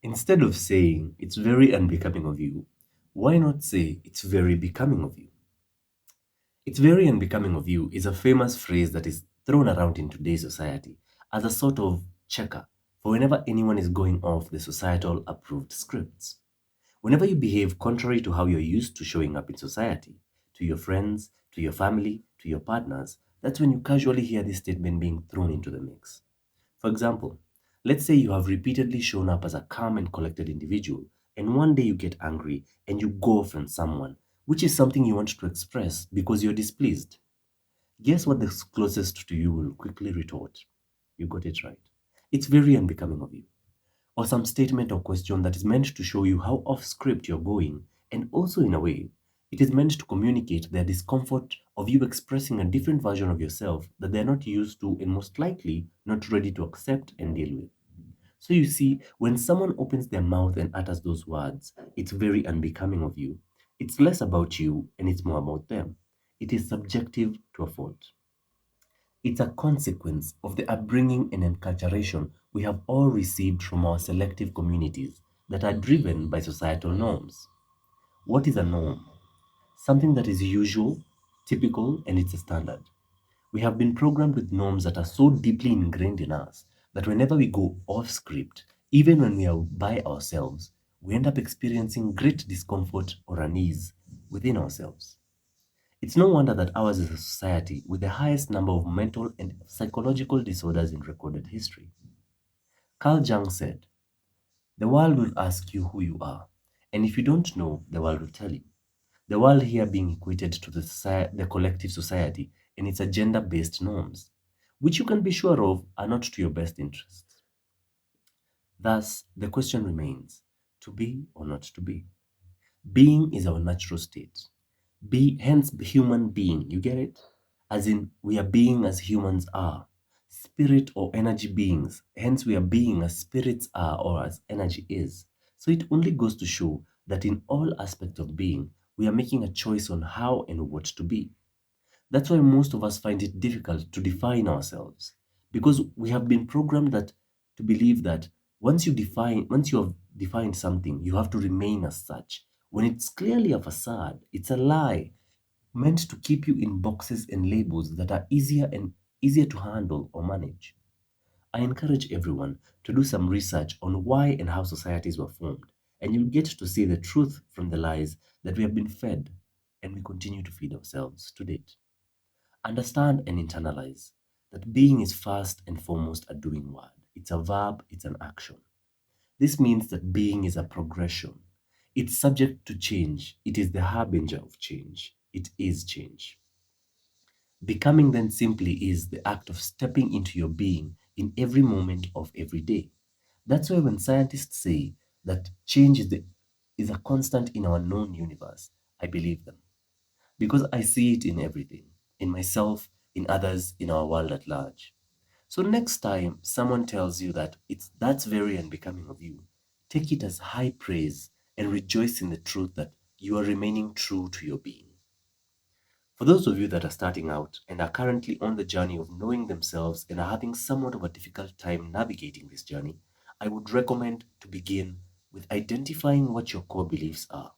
Instead of saying it's very unbecoming of you, why not say it's very becoming of you? It's very unbecoming of you is a famous phrase that is thrown around in today's society as a sort of checker for whenever anyone is going off the societal approved scripts. Whenever you behave contrary to how you're used to showing up in society, to your friends, to your family, to your partners, that's when you casually hear this statement being thrown into the mix. For example, let's say you have repeatedly shown up as a calm and collected individual, and one day you get angry and you go off on someone, which is something you want to express because you're displeased. Guess what the closest to you will quickly retort? You got it right. It's very unbecoming of you. Or some statement or question that is meant to show you how off script you're going, and also in a way, it is meant to communicate their discomfort of you expressing a different version of yourself that they're not used to and most likely not ready to accept and deal with. So you see, when someone opens their mouth and utters those words, it's very unbecoming of you. It's less about you and it's more about them. It is subjective to a fault. It's a consequence of the upbringing and enculturation we have all received from our selective communities that are driven by societal norms. What is a norm? Something that is usual, typical, and it's a standard. We have been programmed with norms that are so deeply ingrained in us that whenever we go off script, even when we are by ourselves, we end up experiencing great discomfort or unease within ourselves. It's no wonder that ours is a society with the highest number of mental and psychological disorders in recorded history. Carl Jung said, the world will ask you who you are, and if you don't know, the world will tell you. The world here being equated to the collective society and its agenda based norms, which you can be sure of are not to your best interests. Thus, the question remains to be or not to be. Being is our natural state. Be hence human being, you get it? As in, we are being as humans are. Spirit or energy beings, hence we are being as spirits are or as energy is. So it only goes to show that in all aspects of being, we are making a choice on how and what to be. That's why most of us find it difficult to define ourselves because we have been programmed that to believe that once you have defined something, you have to remain as such. When it's clearly a facade, it's a lie meant to keep you in boxes and labels that are easier to handle or manage. I encourage everyone to do some research on why and how societies were formed, and you'll get to see the truth from the lies that we have been fed and we continue to feed ourselves to date. Understand and internalize that being is first and foremost a doing word. It's a verb, it's an action. This means that being is a progression. It's subject to change. It is the harbinger of change. It is change. Becoming then simply is the act of stepping into your being in every moment of every day. That's why when scientists say that change is a constant in our known universe, I believe them because I see it in everything, in myself, in others, in our world at large. So next time someone tells you that that's very unbecoming of you, take it as high praise and rejoice in the truth that you are remaining true to your being. For those of you that are starting out and are currently on the journey of knowing themselves and are having somewhat of a difficult time navigating this journey, I would recommend to begin with identifying what your core beliefs are,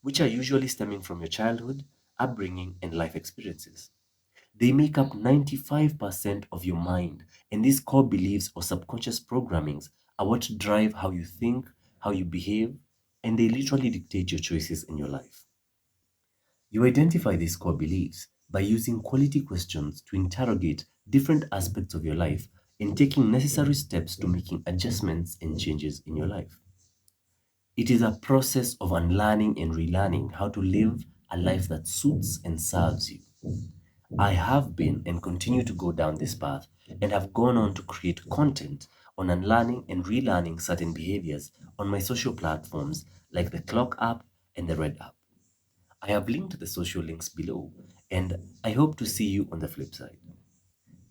which are usually stemming from your childhood, upbringing, and life experiences. They make up 95% of your mind, and these core beliefs or subconscious programmings are what drive how you think, how you behave, and they literally dictate your choices in your life. You identify these core beliefs by using quality questions to interrogate different aspects of your life and taking necessary steps to making adjustments and changes in your life. It is a process of unlearning and relearning how to live a life that suits and serves you. I have been and continue to go down this path and have gone on to create content on unlearning and relearning certain behaviors on my social platforms like the Clock app and the Red app. I have linked the social links below and I hope to see you on the flip side.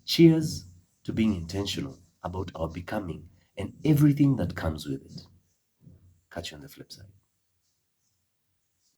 Cheers to being intentional about our becoming and everything that comes with it. Catch you on the flip side.